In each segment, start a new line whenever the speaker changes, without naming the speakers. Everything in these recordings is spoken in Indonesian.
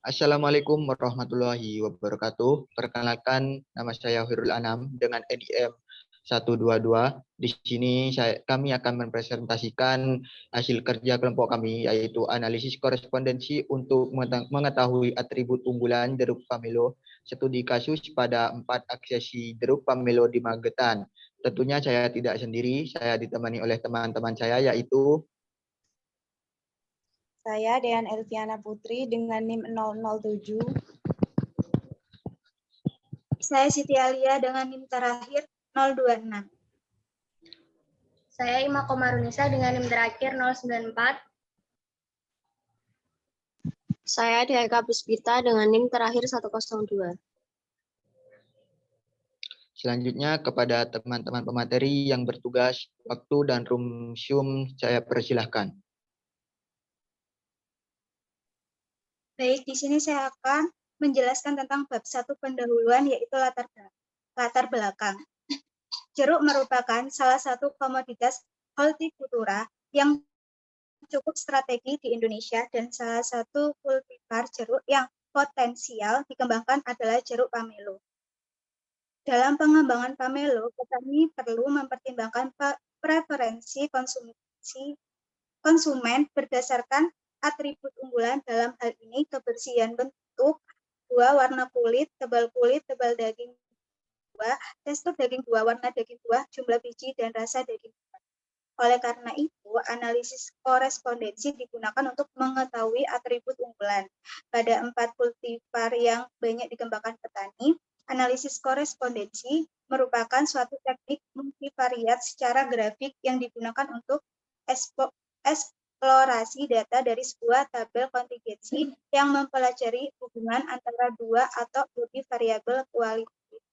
Assalamualaikum warahmatullahi wabarakatuh. Perkenalkan, nama saya Hoirul Anam dengan NIM 122. Di sini kami akan mempresentasikan hasil kerja kelompok kami, yaitu analisis korespondensi untuk mengetahui atribut unggulan jeruk pamelo, studi kasus pada 4 aksesi jeruk pamelo di Magetan. Tentunya saya tidak sendiri, saya ditemani oleh teman-teman saya, yaitu
saya Dean Elviana Putri dengan NIM 007. Saya Siti Alia dengan NIM terakhir 026.
Saya Ima Komarunisa dengan NIM terakhir 094.
Saya Deka Puspita dengan NIM terakhir 102.
Selanjutnya kepada teman-teman pemateri yang bertugas, waktu dan room Zoom saya persilahkan.
Baik, di sini saya akan menjelaskan tentang bab 1 pendahuluan, yaitu latar belakang. Jeruk merupakan salah satu komoditas hortikultura yang cukup strategi di Indonesia dan salah satu kultivar jeruk yang potensial dikembangkan adalah jeruk pamelo. Dalam pengembangan pamelo, petani perlu mempertimbangkan preferensi konsumen berdasarkan atribut unggulan, dalam hal ini kebersihan bentuk buah, warna kulit, tebal daging buah, tekstur daging buah, warna daging buah, jumlah biji, dan rasa daging buah. Oleh karena itu, analisis korespondensi digunakan untuk mengetahui atribut unggulan. Pada 4 kultivar yang banyak dikembangkan petani, analisis korespondensi merupakan suatu teknik multivariat secara grafik yang digunakan untuk eksplorasi data dari sebuah tabel kontingensi yang mempelajari hubungan antara dua atau lebih variabel kualitatif.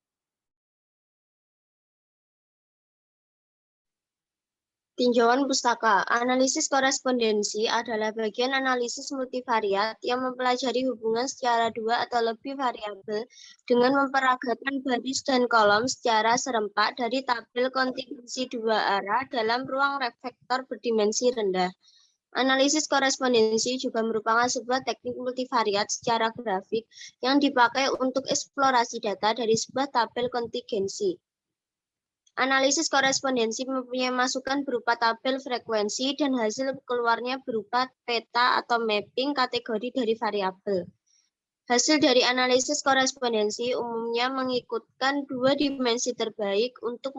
Tinjauan pustaka. Analisis korespondensi adalah bagian analisis multivariat yang mempelajari hubungan secara dua atau lebih variabel dengan memperagakan baris dan kolom secara serempak dari tabel kontingensi dua arah dalam ruang reflektor berdimensi rendah. Analisis korespondensi juga merupakan sebuah teknik multivariat secara grafik yang dipakai untuk eksplorasi data dari sebuah tabel kontingensi. Analisis korespondensi mempunyai masukan berupa tabel frekuensi dan hasil keluarnya berupa peta atau mapping kategori dari variabel. Hasil dari analisis korespondensi umumnya mengikutkan dua dimensi terbaik untuk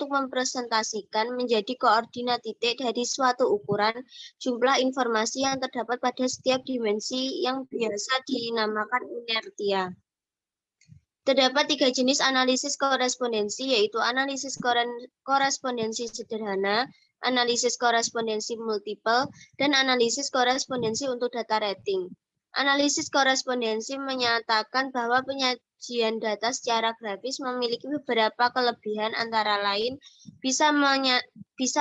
mempresentasikan menjadi koordinat titik dari suatu ukuran jumlah informasi yang terdapat pada setiap dimensi yang biasa dinamakan inertia. Terdapat 3 jenis analisis korespondensi, yaitu analisis korespondensi sederhana, analisis korespondensi multiple, dan analisis korespondensi untuk data rating. Analisis korespondensi menyatakan bahwa penyajian data secara grafis memiliki beberapa kelebihan, antara lain bisa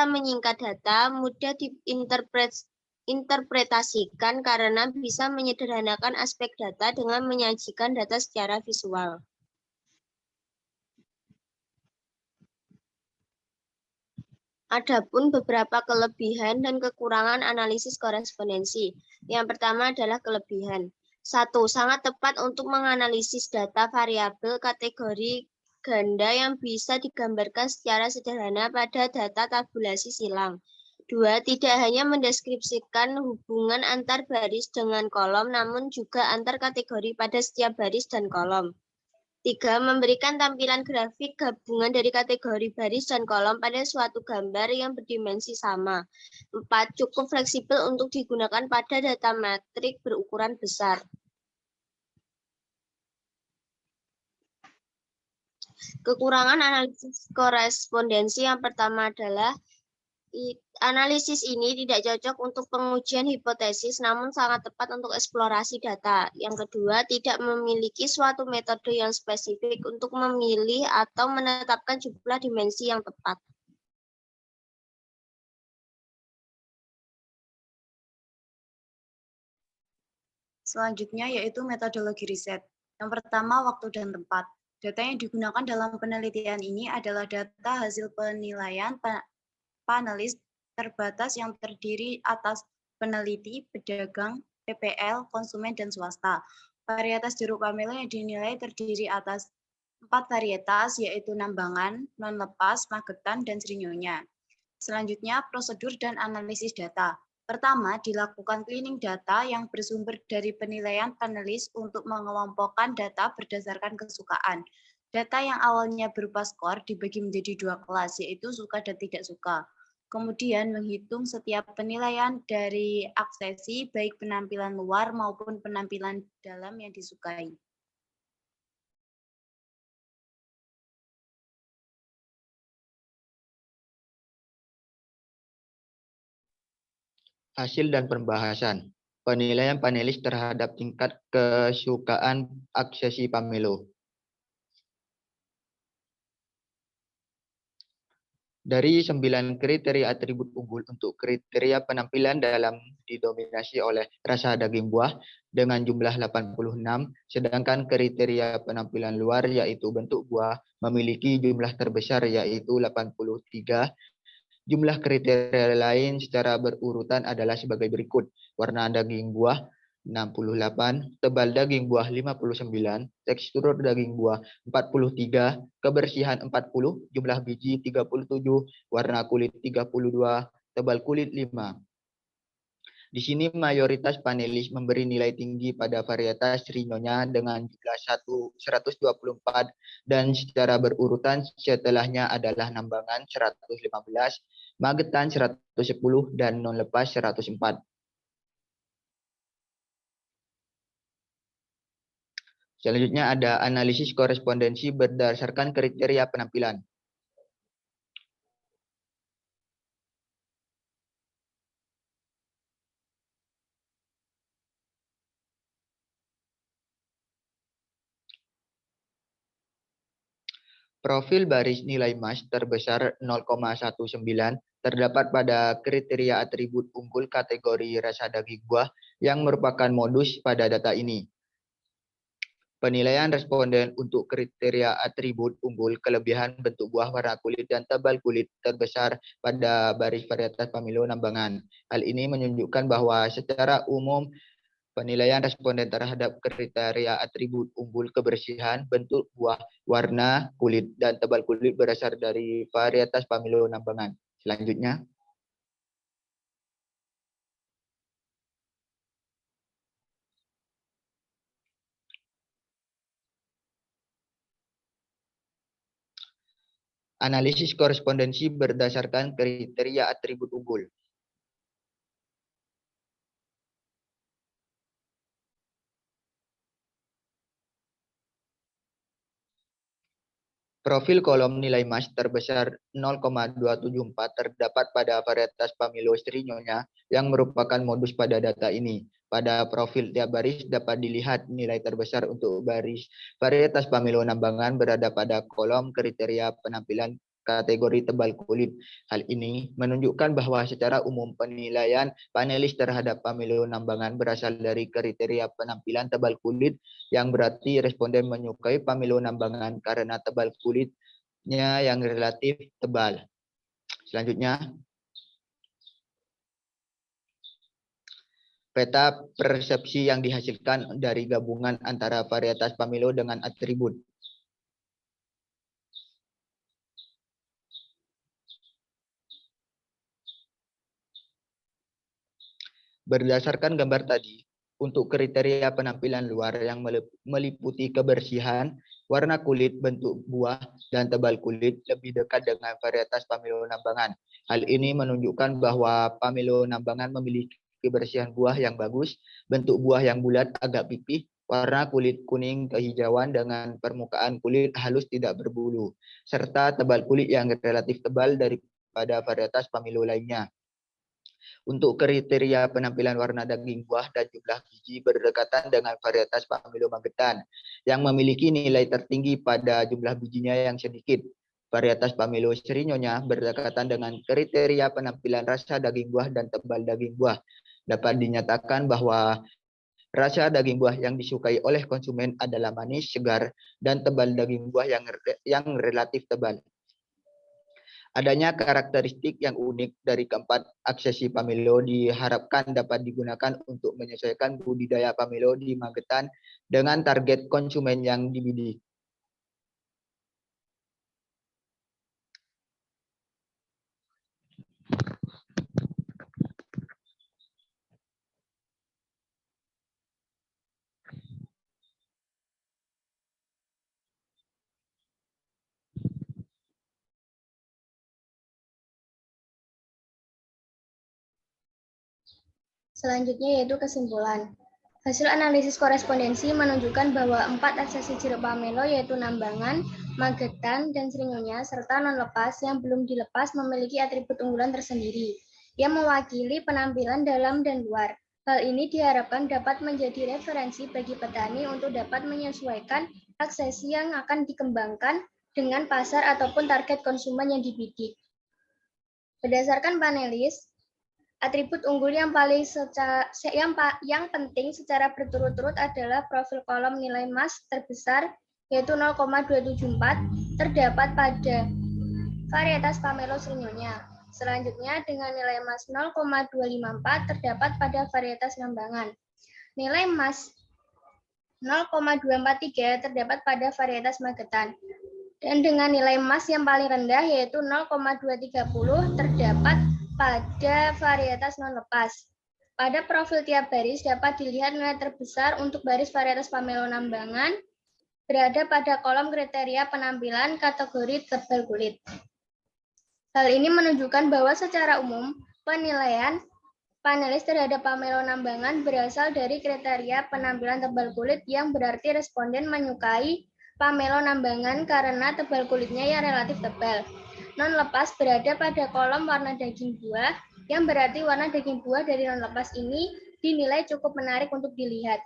menyingkat data, mudah diinterpretasikan karena bisa menyederhanakan aspek data dengan menyajikan data secara visual. Adapun beberapa kelebihan dan kekurangan analisis korespondensi. Yang pertama adalah kelebihan. 1. Sangat tepat untuk menganalisis data variabel kategori ganda yang bisa digambarkan secara sederhana pada data tabulasi silang. 2. Tidak hanya mendeskripsikan hubungan antar baris dengan kolom, namun juga antar kategori pada setiap baris dan kolom. 3. Memberikan tampilan grafik gabungan dari kategori baris dan kolom pada suatu gambar yang berdimensi sama. 4. Cukup fleksibel untuk digunakan pada data metrik berukuran besar. Kekurangan analisis korespondensi yang pertama adalah analisis ini tidak cocok untuk pengujian hipotesis, namun sangat tepat untuk eksplorasi data. Yang kedua, tidak memiliki suatu metode yang spesifik untuk memilih atau menetapkan jumlah dimensi yang tepat.
Selanjutnya yaitu metodologi riset. Yang pertama, waktu dan tempat. Data yang digunakan dalam penelitian ini adalah data hasil penilaian panelis terbatas yang terdiri atas peneliti, pedagang, PPL, konsumen, dan swasta. Varietas jeruk pamelo yang dinilai terdiri atas 4 varietas, yaitu Nambangan, Non-Lepas, Magetan, dan Serinyonya. Selanjutnya, prosedur dan analisis data. Pertama, dilakukan cleaning data yang bersumber dari penilaian panelis untuk mengelompokkan data berdasarkan kesukaan. Data yang awalnya berupa skor dibagi menjadi 2 kelas, yaitu suka dan tidak suka. Kemudian menghitung setiap penilaian dari aksesi, baik penampilan luar maupun penampilan dalam yang disukai.
Hasil dan pembahasan. Penilaian panelis terhadap tingkat kesukaan aksesi pamelo. Dari 9 kriteria atribut unggul untuk kriteria penampilan dalam didominasi oleh rasa daging buah dengan jumlah 86, sedangkan kriteria penampilan luar yaitu bentuk buah memiliki jumlah terbesar yaitu 83. Jumlah kriteria lain secara berurutan adalah sebagai berikut. Warna daging buah 68, tebal daging buah 59, tekstur daging buah 43, kebersihan 40, jumlah biji 37, warna kulit 32, tebal kulit 5. Di sini mayoritas panelis memberi nilai tinggi pada varietas Serinyonya dengan jumlah 124 dan secara berurutan setelahnya adalah Nambangan 115, Magetan 110 dan Non-Lepas 104. Selanjutnya ada analisis korespondensi berdasarkan kriteria penampilan. Profil baris nilai MAS terbesar 0,19 terdapat pada kriteria atribut unggul kategori rasa daging buah yang merupakan modus pada data ini. Penilaian responden untuk kriteria atribut unggul kelebihan bentuk buah, warna kulit, dan tebal kulit terbesar pada baris varietas pamelo Nambangan. Hal ini menunjukkan bahwa secara umum penilaian responden terhadap kriteria atribut unggul kebersihan, bentuk buah, warna kulit, dan tebal kulit berasal dari varietas pamelo Nambangan. Selanjutnya. Analisis korespondensi berdasarkan kriteria atribut unggul. Profil kolom nilai MAS terbesar 0,274 terdapat pada varietas pamelo Serinyonya yang merupakan modus pada data ini. Pada profil tiap baris dapat dilihat nilai terbesar untuk baris varietas pamelo Nambangan berada pada kolom kriteria penampilan kategori tebal kulit. Hal ini menunjukkan bahwa secara umum penilaian panelis terhadap pamelo Nambangan berasal dari kriteria penampilan tebal kulit, yang berarti responden menyukai pamelo Nambangan karena tebal kulitnya yang relatif tebal. Selanjutnya, peta persepsi yang dihasilkan dari gabungan antara varietas pamelo dengan atribut. Berdasarkan gambar tadi, untuk kriteria penampilan luar yang meliputi kebersihan, warna kulit, bentuk buah, dan tebal kulit lebih dekat dengan varietas pamelo Nambangan. Hal ini menunjukkan bahwa pamelo Nambangan memiliki kebersihan buah yang bagus, bentuk buah yang bulat agak pipih, warna kulit kuning kehijauan dengan permukaan kulit halus tidak berbulu, serta tebal kulit yang relatif tebal daripada varietas pamelo lainnya. Untuk kriteria penampilan warna daging buah dan jumlah biji berdekatan dengan varietas pamelo Magetan yang memiliki nilai tertinggi pada jumlah bijinya yang sedikit. Varietas pamelo Serinyonya berdekatan dengan kriteria penampilan rasa daging buah dan tebal daging buah. Dapat dinyatakan bahwa rasa daging buah yang disukai oleh konsumen adalah manis, segar, dan tebal daging buah yang relatif tebal. Adanya karakteristik yang unik dari keempat aksesi pamelo diharapkan dapat digunakan untuk menyesuaikan budidaya pamelo di Magetan dengan target konsumen yang dibidik.
Selanjutnya yaitu kesimpulan. Hasil analisis korespondensi menunjukkan bahwa 4 aksesi jeruk pamelo yaitu Nambangan, Magetan, dan Serinyonya serta non-lepas yang belum dilepas memiliki atribut unggulan tersendiri yang mewakili penampilan dalam dan luar. Hal ini diharapkan dapat menjadi referensi bagi petani untuk dapat menyesuaikan aksesi yang akan dikembangkan dengan pasar ataupun target konsumen yang dibidik. Berdasarkan panelis, atribut unggul yang penting secara berturut-turut adalah profil kolom nilai mass terbesar yaitu 0,274 terdapat pada varietas Pamelo Serinyonya. Selanjutnya dengan nilai mass 0,254 terdapat pada varietas Nambangan. Nilai mass 0,243 terdapat pada varietas Magetan. Dan dengan nilai mass yang paling rendah yaitu 0,230 terdapat pada varietas non-lepas. Pada profil tiap baris dapat dilihat nilai terbesar untuk baris varietas Pamelo Nambangan berada pada kolom kriteria penampilan kategori tebal kulit. Hal ini menunjukkan bahwa secara umum penilaian panelis terhadap Pamelo Nambangan berasal dari kriteria penampilan tebal kulit yang berarti responden menyukai Pamelo Nambangan karena tebal kulitnya yang relatif tebal. Non-lepas berada pada kolom warna daging buah, yang berarti warna daging buah dari non-lepas ini dinilai cukup menarik untuk dilihat.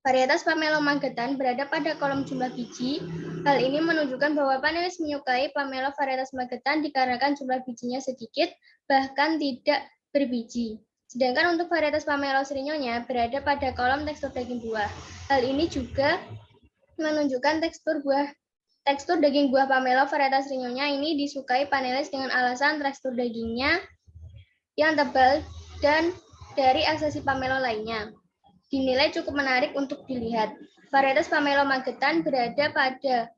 Varietas Pamelo Magetan berada pada kolom jumlah biji. Hal ini menunjukkan bahwa panelis menyukai Pamelo varietas Magetan dikarenakan jumlah bijinya sedikit, bahkan tidak berbiji. Sedangkan untuk varietas Pamelo Serinyonya berada pada kolom tekstur daging buah. Hal ini juga menunjukkan tekstur daging buah Pamelo varietas Serinyonya ini disukai panelis dengan alasan tekstur dagingnya yang tebal dan dari aksesi Pamelo lainnya. Dinilai cukup menarik untuk dilihat. Varietas Pamelo Magetan berada pada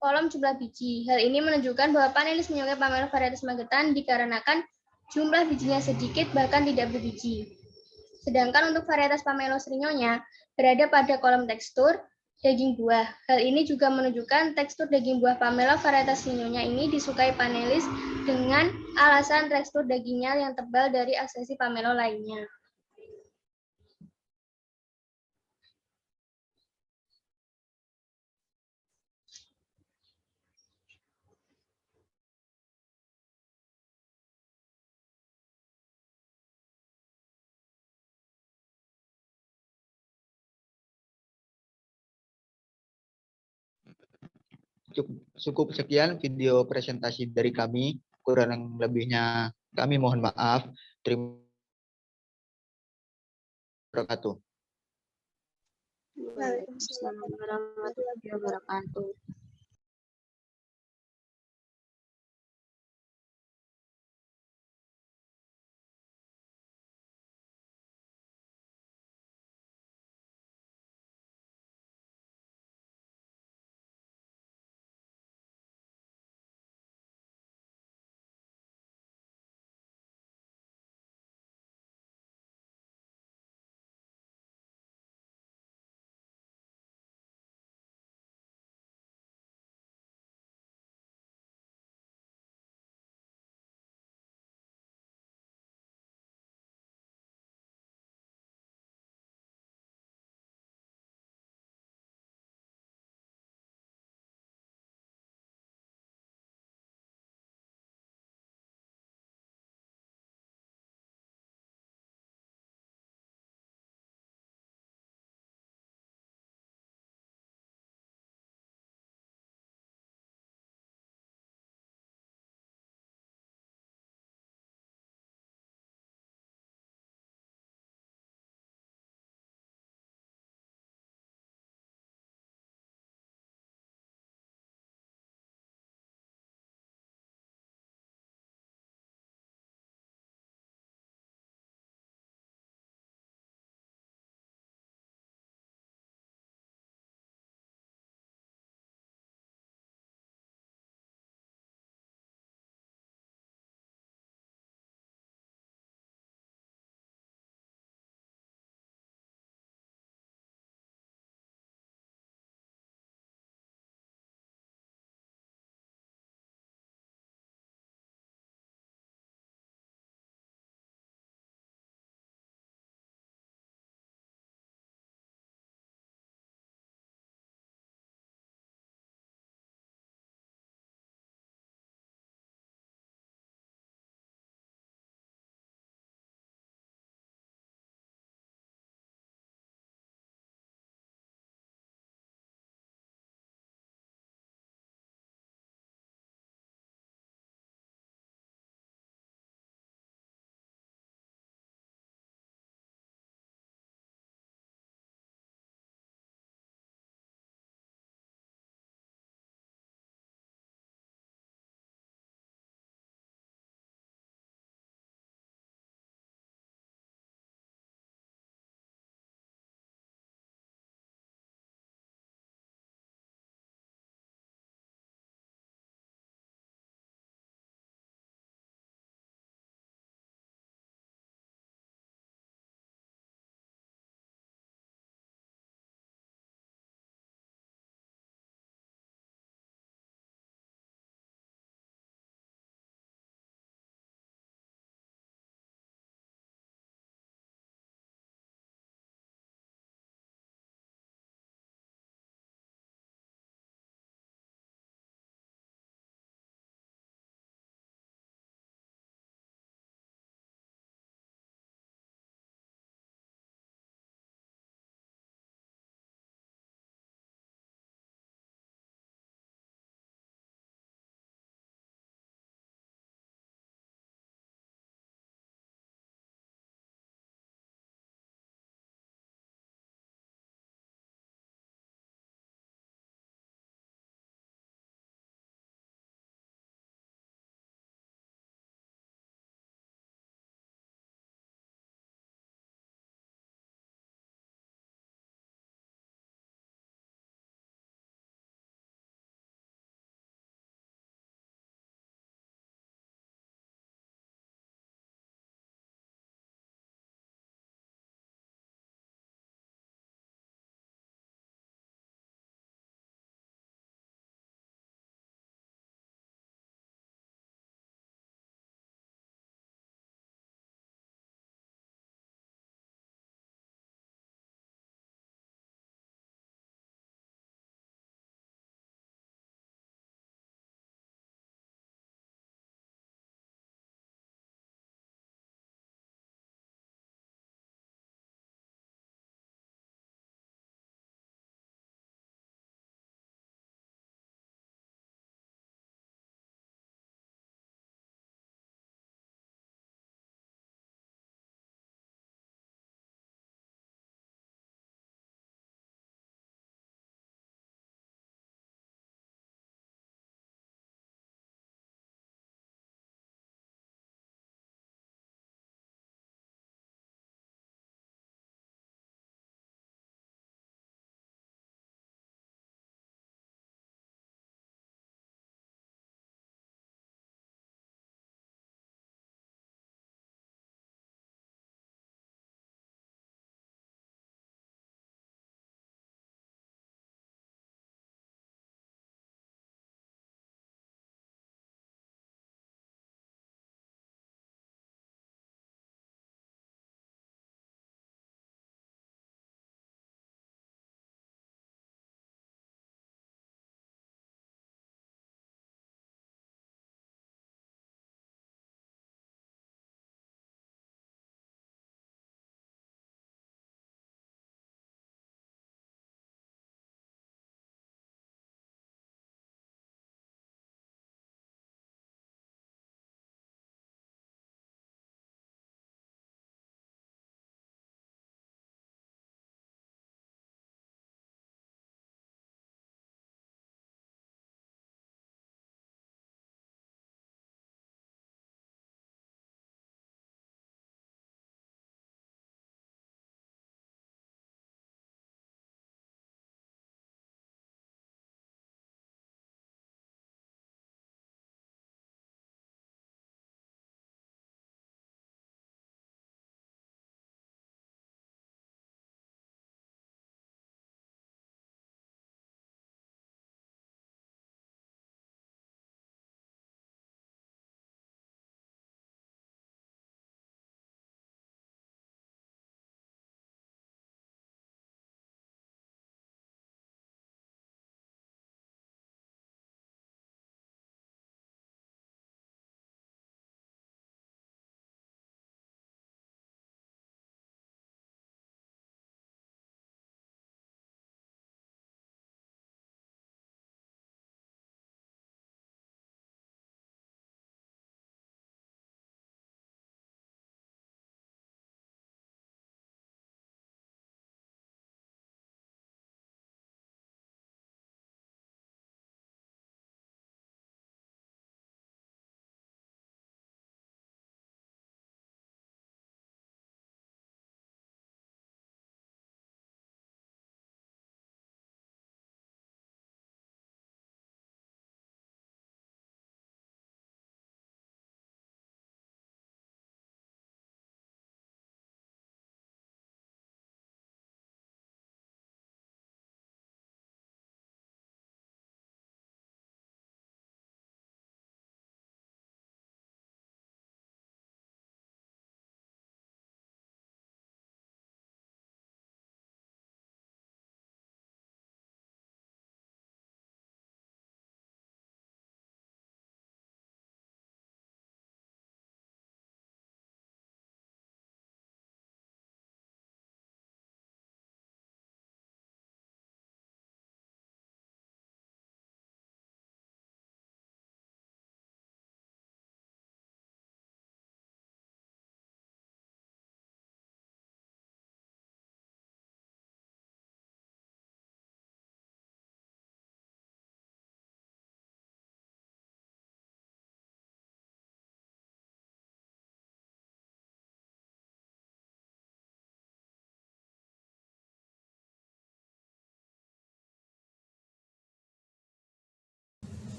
kolom jumlah biji. Hal ini menunjukkan bahwa panelis menyukai Pamelo varietas Magetan dikarenakan jumlah bijinya sedikit bahkan tidak berbiji. Sedangkan untuk varietas Pamelo Serinyonya berada pada kolom tekstur daging buah. Hal ini juga menunjukkan tekstur daging buah Pamelo varietas Serinyonya ini disukai panelis dengan alasan tekstur dagingnya yang tebal dari aksesi Pamelo lainnya.
Cukup sekian video presentasi dari kami. Kurang lebihnya kami mohon maaf. Terima kasih.
Waalaikumsalam warahmatullahi wabarakatuh.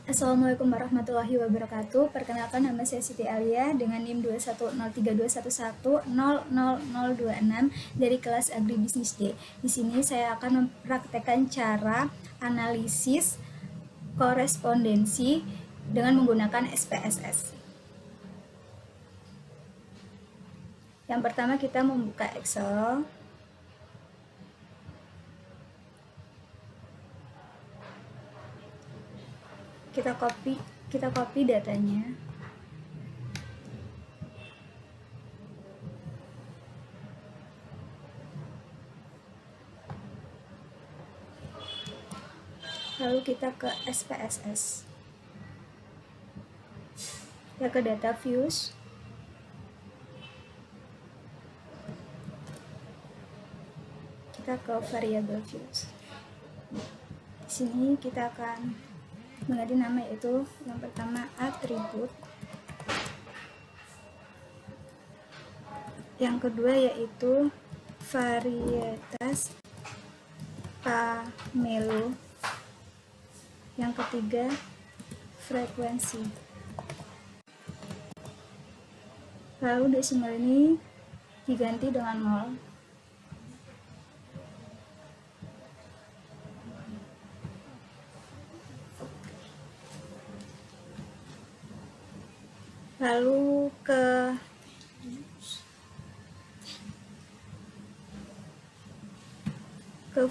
Assalamualaikum warahmatullahi wabarakatuh. Perkenalkan, nama saya Siti Alia dengan NIM 2103211000026 dari kelas Agribisnis D. Di sini saya akan mempraktekkan cara analisis korespondensi dengan menggunakan SPSS. Yang pertama kita membuka Excel. Kita copy datanya. Lalu kita ke SPSS. Ya, ke data views. Kita ke variable views. Di sini kita akan mengganti nama, yaitu yang pertama atribut, yang kedua yaitu varietas pamelo, yang ketiga frekuensi. Lalu desimal ini diganti dengan 0. Lalu ke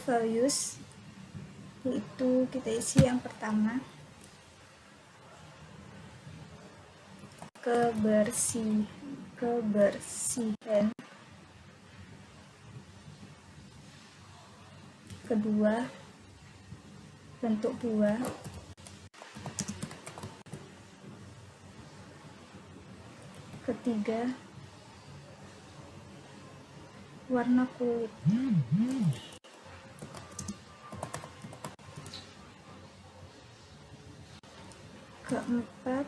values, yaitu kita isi yang pertama kebersihan, kedua bentuk buah, ketiga warna kulit, keempat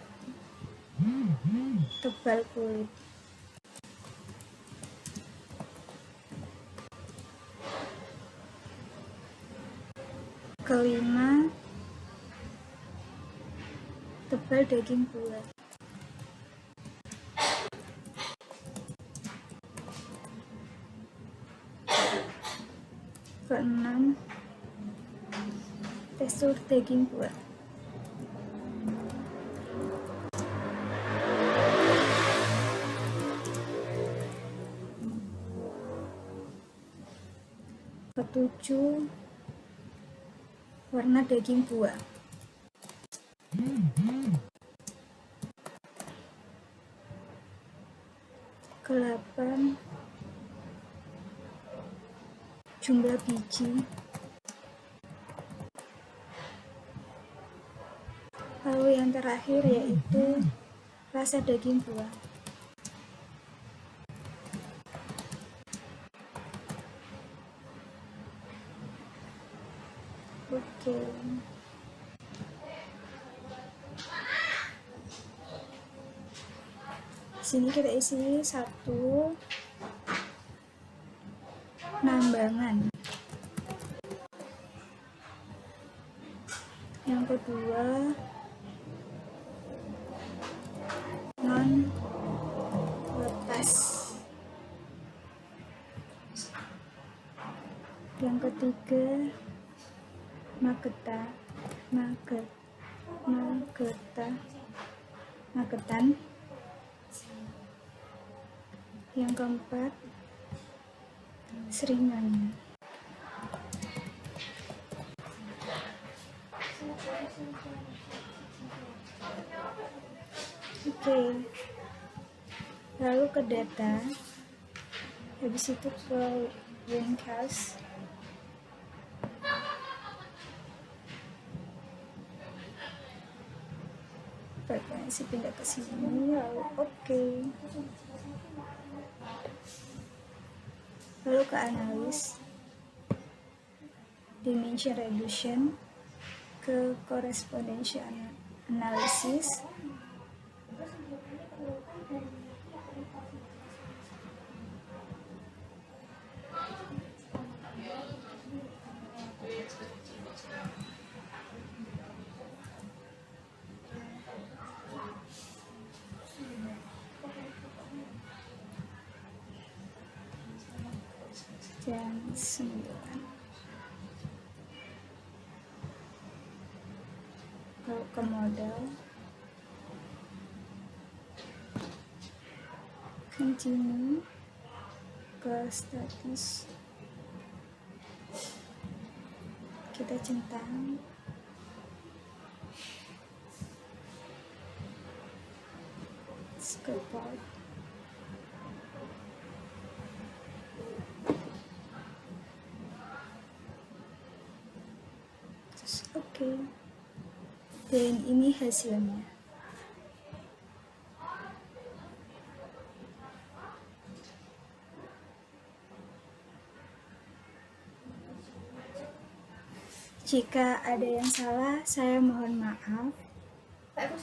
tebal kulit, kelima tebal daging buah, keenam tekstur daging buah, ketujuh warna daging buah, ke-8 jumlah biji, lalu yang terakhir yaitu rasa daging buah. Oke. Sini kita isi satu nambangan, yang kedua non lepas, yang ketiga magetan, yang keempat seringan. Oke. Lalu ke data, habis itu ke Wincast. Frekuensi pindah ke sini, lalu oke. Lalu ke analis, dimension reduction, ke correspondential analysis, dan 9. Lalu ke modal, continue, ke status, kita centang skateboard, terus oke. Dan ini hasilnya. Jika ada yang salah, saya mohon maaf.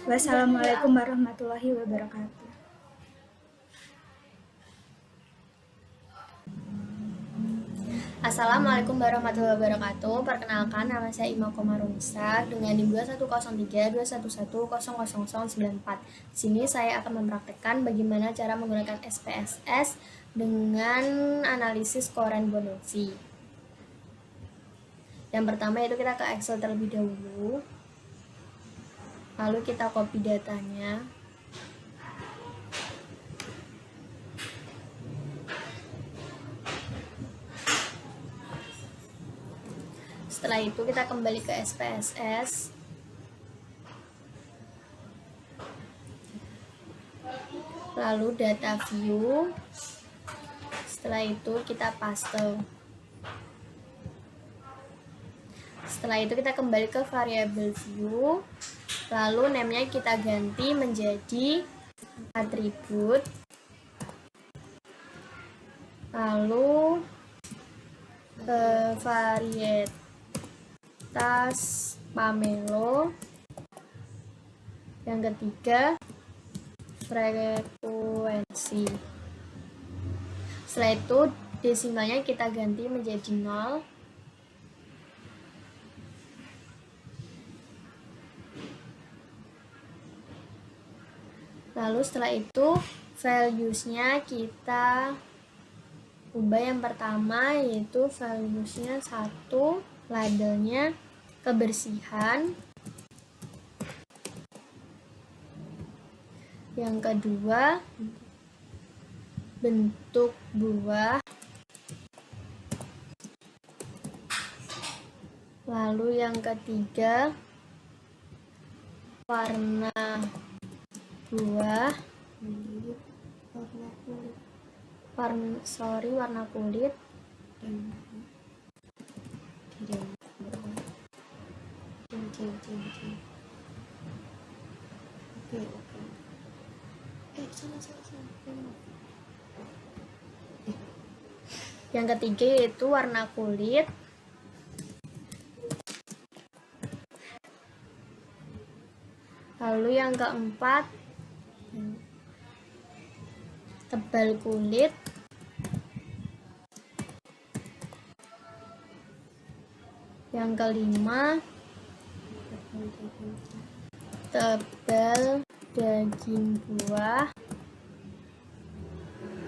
Wassalamualaikum warahmatullahi wabarakatuh.
Assalamualaikum warahmatullahi wabarakatuh. Perkenalkan, nama saya Ima Komarunisa dengan NIM 210321100094. Di sini saya akan mempraktekkan bagaimana cara menggunakan SPSS dengan analisis korespondensi. Yang pertama itu kita ke Excel terlebih dahulu. Lalu kita copy datanya. Setelah itu kita kembali ke SPSS. Lalu data view. Setelah itu kita paste. Setelah itu kita kembali ke variable view. Lalu name-nya kita ganti menjadi atribut. Lalu ke varietas pamelo. Yang ketiga frekuensi. Setelah itu desimalnya kita ganti menjadi 0. Lalu setelah itu values-nya kita ubah. Yang pertama yaitu values-nya 1, labelnya kebersihan. Yang kedua bentuk buah. Lalu yang ketiga warna buah, warna kulit. Yang ketiga yaitu warna kulit. Lalu yang keempat tebal kulit. Yang kelima tebal daging buah.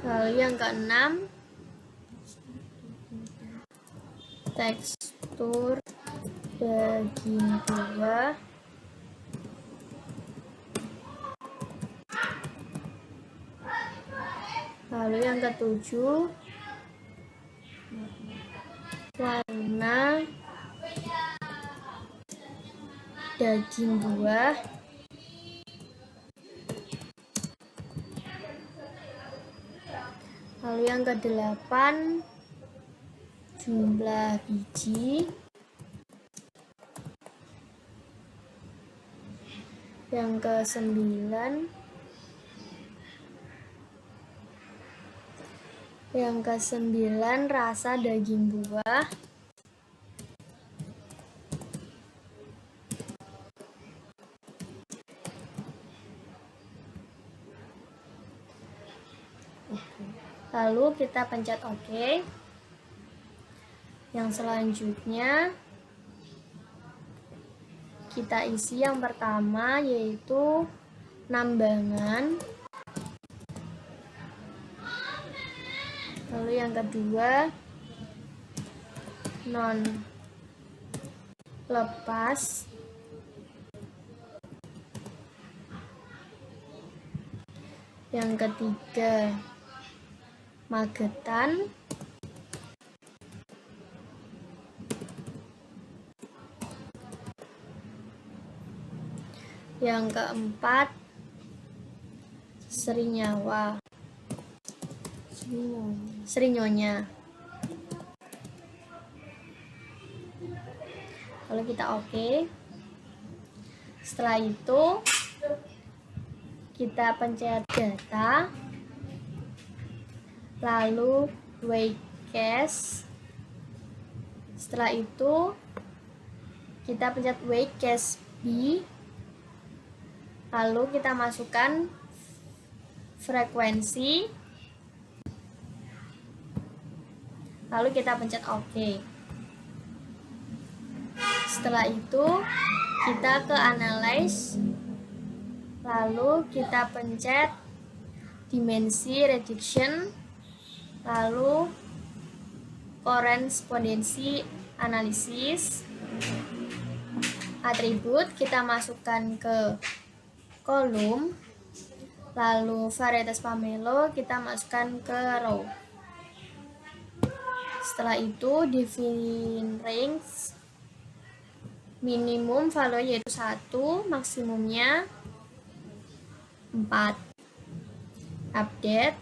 Lalu yang keenam tekstur daging buah. Lalu yang ketujuh warna daging buah. Lalu yang kedelapan jumlah biji. Yang kesembilan rasa daging buah. Lalu kita pencet OK. Yang selanjutnya kita isi yang pertama yaitu nambangan. Lalu yang kedua non lepas, yang ketiga magetan, yang keempat serinyawa, serinyonya. Lalu kita oke. Setelah itu kita pencet data, lalu wait cache. Setelah itu kita pencet wait cache B, lalu kita masukkan frekuensi, lalu kita pencet OK. Setelah itu kita ke analyze, lalu kita pencet dimensi reduction, lalu korespondensi analisis, atribut kita masukkan ke kolom, lalu varietas pamelo kita masukkan ke row. Setelah itu define range, minimum value yaitu 1, maksimumnya 4. Update,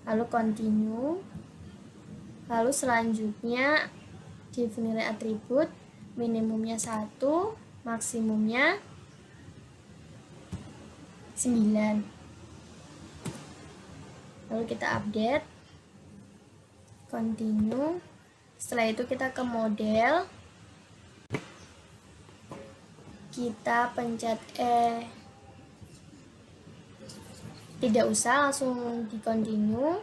lalu continue, lalu selanjutnya define atribut, minimumnya 1, maksimumnya 9. Lalu kita update, continue. Setelah itu kita ke model, kita pencet tidak usah, langsung di continue.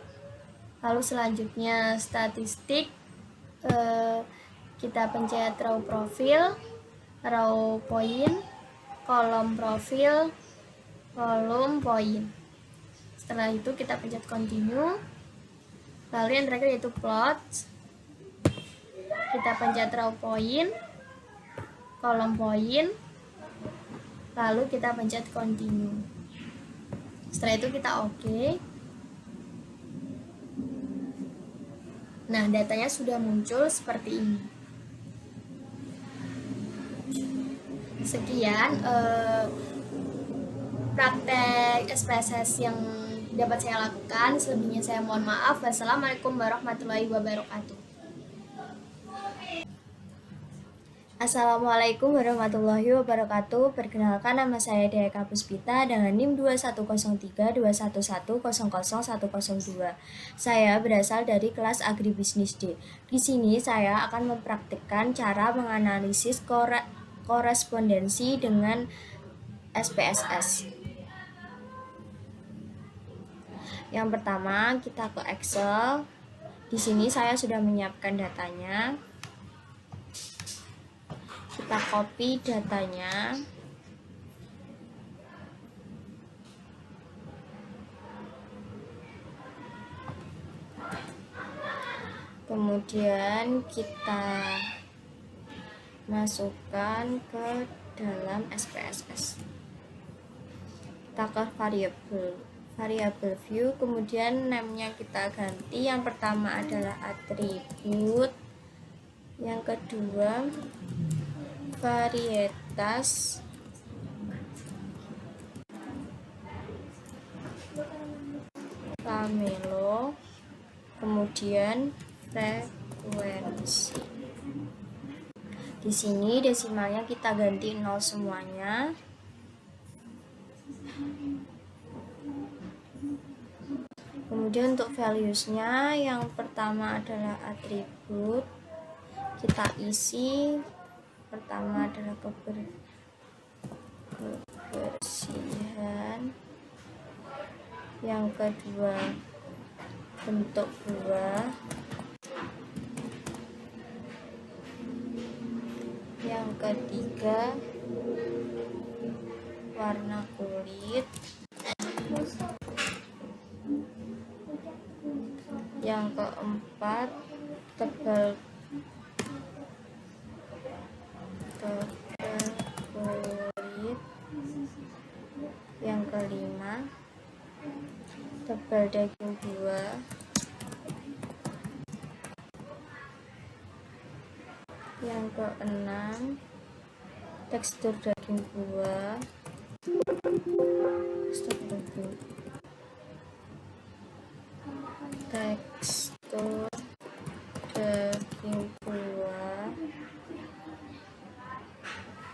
Lalu selanjutnya statistik, kita pencet row profil, row point, kolom profil, kolom point. Setelah itu kita pencet continue. Lalu yang terakhir yaitu plot, kita pencet row point, kolom point, lalu kita pencet continue. Setelah itu kita oke. Nah, datanya sudah muncul seperti ini. Sekian praktek SPSS yang dapat saya lakukan. Selebihnya saya mohon maaf. Wassalamualaikum warahmatullahi wabarakatuh.
Assalamualaikum warahmatullahi wabarakatuh. Perkenalkan, nama saya Dea Puspita dengan NIM 210321100102. Saya berasal dari kelas Agribisnis D. Di sini saya akan mempraktikkan cara menganalisis korespondensi dengan SPSS. Yang pertama, kita ke Excel. Di sini saya sudah menyiapkan datanya. Kita copy datanya, kemudian kita masukkan ke dalam SPSS. Kita ke variable view, kemudian name-nya kita ganti. Yang pertama adalah atribut, yang kedua varietas, pamelo, kemudian frekuensi. Di sini desimalnya kita ganti 0 semuanya. Kemudian untuk values-nya, yang pertama adalah atribut, kita isi. Pertama adalah kebersihan, yang kedua bentuk buah, yang ketiga warna kulit, yang keempat tebal tebal kulit. Yang kelima, tebal daging buah. Yang keenam, tekstur daging buah. Tekstur daging buah.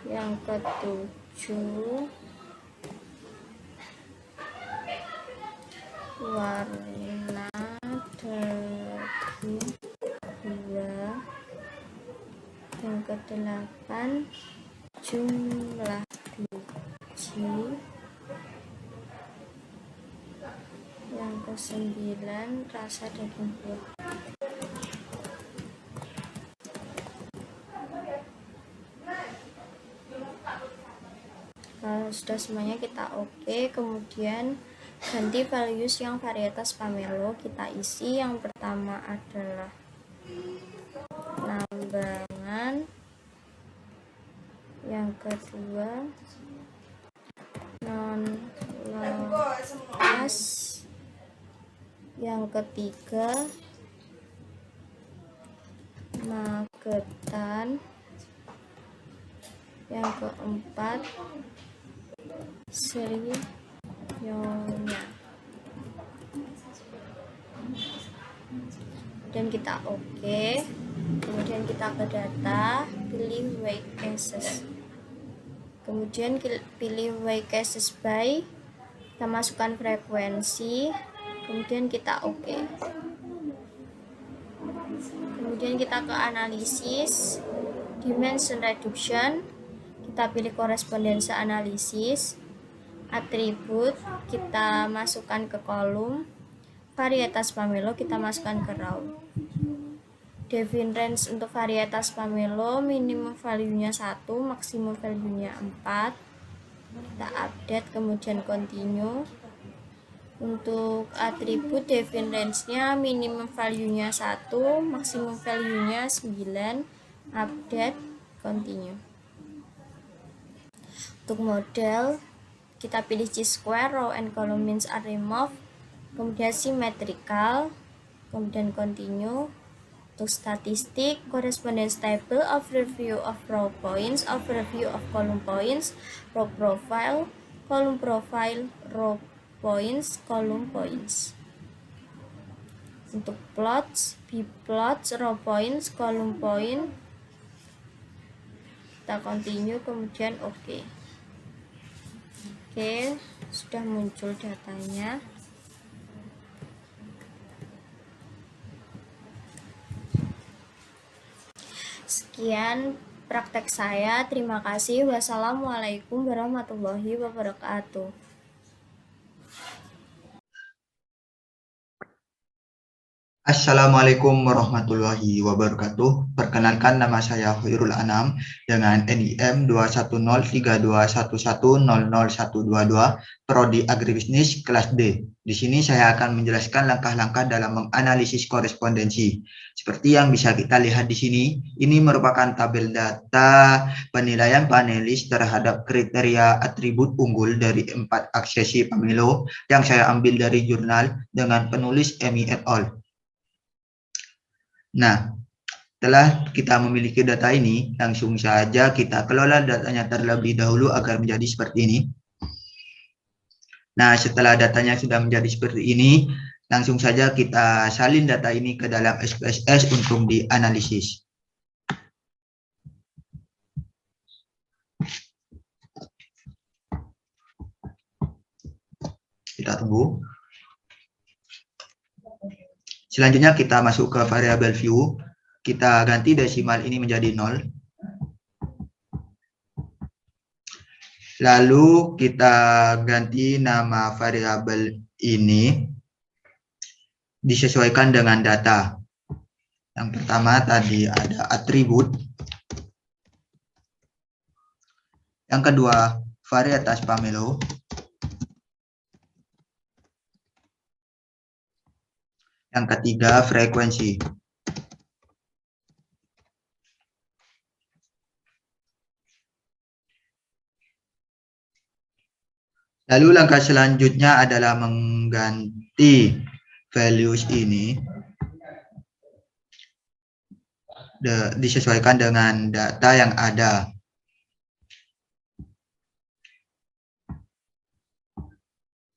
Yang ketujuh, warna daging buah. Yang kedelapan, jumlah biji. Yang kesembilan, rasa daging buah. Kalau sudah semuanya kita oke, kemudian ganti values yang varietas pamelo kita isi. Yang pertama adalah nambangan, yang kedua non-loss, yang ketiga Magetan, yang keempat Srionya. Dan kita oke. Kemudian kita ke data, pilih weigh cases. Kemudian pilih weigh cases by, kita masukkan frekuensi. Kemudian kita oke. Kemudian kita ke analisis, dimension reduction. Kita pilih korespondensi analisis, atribut kita masukkan ke kolom, varietas pamelo kita masukkan ke row. Define range untuk varietas pamelo, minimum value-nya 1, maksimum value-nya 4. Kita update, kemudian continue. Untuk atribut define range-nya minimum value-nya 1, maksimum value-nya 9. Update, continue. Untuk model, kita pilih chi-square, row and column means are removed, kemudian symmetrical, kemudian continue. Untuk statistik, correspondence table, overview of row points, overview of column points, row profile, column profile, row points, column points. Untuk plots, bplots, row points, column point. Kita continue, kemudian oke. Oke, sudah muncul datanya. Sekian praktek saya. Terima kasih. Wassalamualaikum warahmatullahi wabarakatuh.
Assalamualaikum warahmatullahi wabarakatuh. Perkenalkan, nama saya Khairul Anam dengan NIM 2103211000122, Prodi Agribisnis kelas D. Di sini saya akan menjelaskan langkah-langkah dalam menganalisis korespondensi. Seperti yang bisa kita lihat di sini, ini merupakan tabel data penilaian panelis terhadap kriteria atribut unggul dari 4 aksesi pamelo yang saya ambil dari jurnal dengan penulis Emi et al. Nah, setelah kita memiliki data ini, langsung saja kita kelola datanya terlebih dahulu agar menjadi seperti ini. Nah, setelah datanya sudah menjadi seperti ini, langsung saja kita salin data ini ke dalam SPSS untuk dianalisis. Kita tunggu. Selanjutnya kita masuk ke variabel view. Kita ganti desimal ini menjadi 0. Lalu kita ganti nama variabel ini disesuaikan dengan data. Yang pertama tadi ada atribut. Yang kedua varietas pamelo. Yang ketiga frekuensi. Lalu langkah selanjutnya adalah mengganti values ini disesuaikan dengan data yang ada.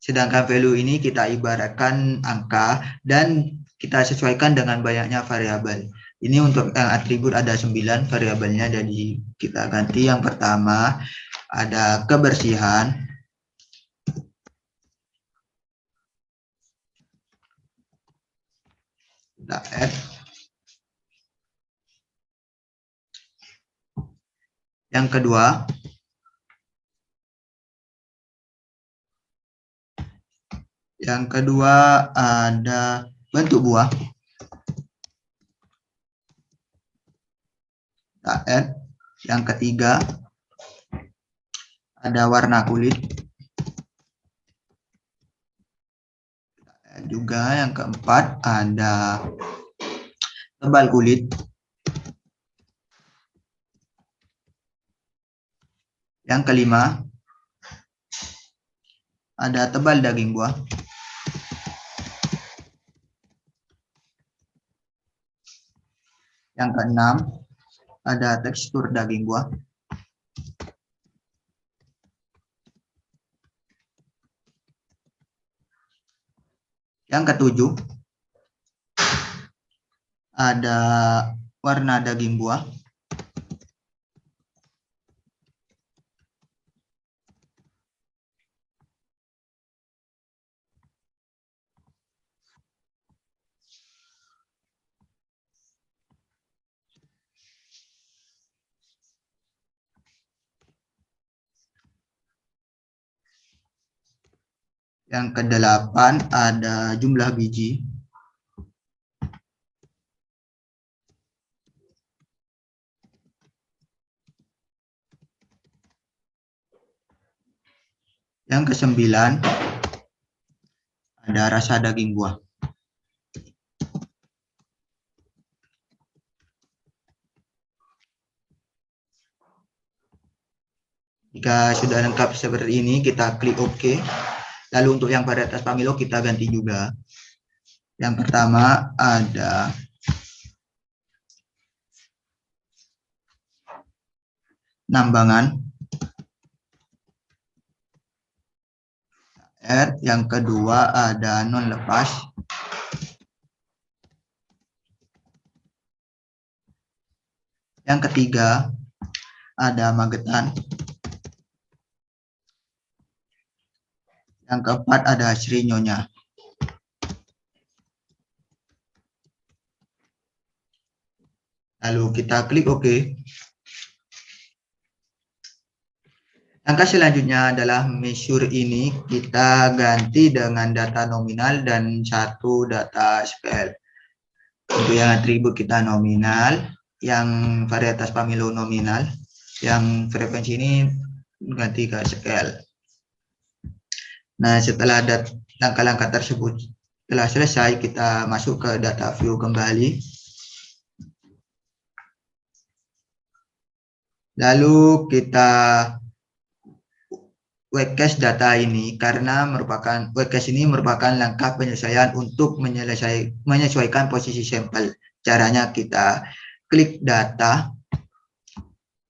Sedangkan value ini kita ibaratkan angka dan kita sesuaikan dengan banyaknya variabel. Ini untuk yang atribut ada 9 variabelnya, jadi kita ganti. Yang pertama ada kebersihan. Kita add. Yang kedua ada bentuk buah. Kita add. Yang ketiga ada warna kulit. Kita add juga. Yang keempat ada tebal kulit. Yang kelima ada tebal daging buah. Yang keenam ada tekstur daging buah. Yang ketujuh ada warna daging buah. Yang kedelapan ada jumlah biji. Yang kesembilan ada rasa daging buah. Jika sudah lengkap seperti ini, kita klik OK. Lalu untuk yang varietas pamilo kita ganti juga. Yang pertama ada nambangan. Yang kedua ada non lepas. Yang ketiga ada magetan. Yang keempat ada Srinyonya. Lalu kita klik OK. Langkah selanjutnya adalah measure ini kita ganti dengan data nominal dan satu data scale. Untuk yang atribut kita nominal, yang varietas pamilo nominal, yang frekuensi ini ganti ke scale. Nah, setelah langkah-langkah tersebut telah selesai, kita masuk ke data view kembali. Lalu kita webcast data ini karena webcast ini merupakan langkah penyelesaian untuk menyesuaikan posisi sampel. Caranya kita klik data,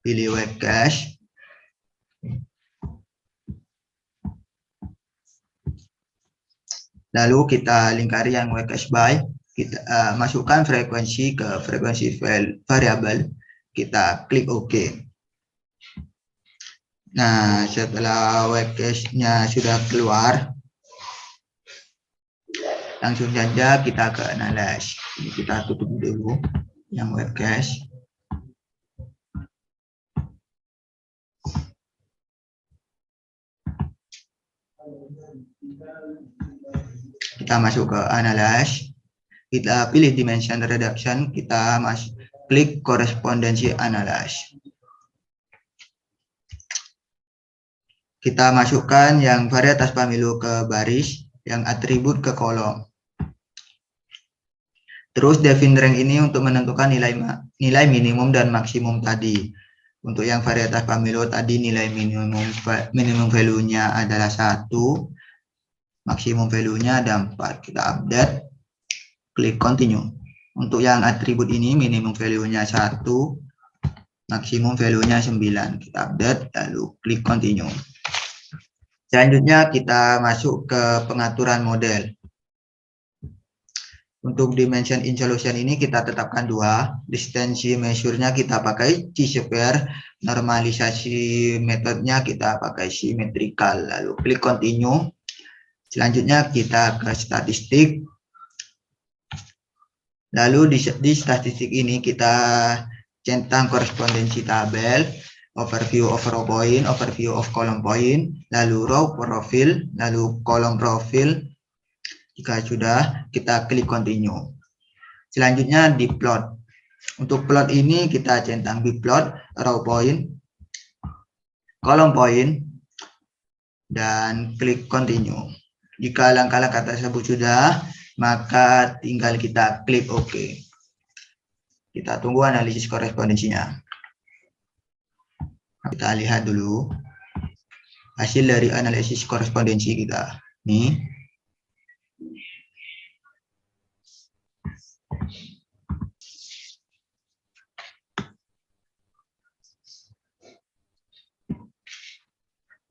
pilih webcast. Lalu kita lingkari yang webcast by, kita masukkan frekuensi ke frekuensi variabel, kita klik OK. Nah, setelah webcast-nya sudah keluar, langsung saja kita ke analyze. Ini kita tutup dulu yang webcast. Kita masuk ke analyze, kita pilih dimension reduction, kita klik korespondensi analyze. Kita masukkan yang varietas pamilo ke baris, yang atribut ke kolom. Terus define rank ini untuk menentukan nilai minimum dan maksimum tadi. Untuk yang varietas pamilo tadi nilai minimum value-nya adalah 1, maksimum value-nya ada 4. Kita update, klik continue. Untuk yang atribut ini minimum value-nya 1, maksimum value-nya 9. Kita update, lalu klik continue. Selanjutnya kita masuk ke pengaturan model. Untuk dimension in solution ini kita tetapkan 2. Distance measure-nya kita pakai chi-square. Normalisasi metodenya kita pakai symmetrical. Lalu klik continue. Selanjutnya kita ke statistik. Lalu di statistik ini kita centang korespondensi tabel, overview of row point, overview of column point, lalu row profil, lalu column profil. Jika sudah, kita klik continue. Selanjutnya di plot. Untuk plot ini kita centang bplot, row point, column point, dan klik continue. Jika langkah-langkah tersebut sudah, maka tinggal kita klik OK. Kita tunggu analisis korespondensinya. Kita lihat dulu hasil dari analisis korespondensi kita. Nih.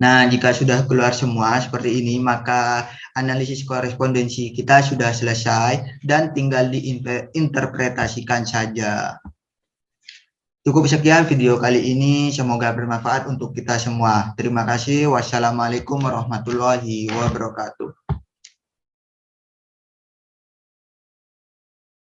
Nah, jika sudah keluar semua seperti ini, maka analisis korespondensi kita sudah selesai dan tinggal diinterpretasikan saja. Cukup sekian video kali ini, semoga bermanfaat untuk kita semua. Terima kasih. Wassalamualaikum warahmatullahi wabarakatuh.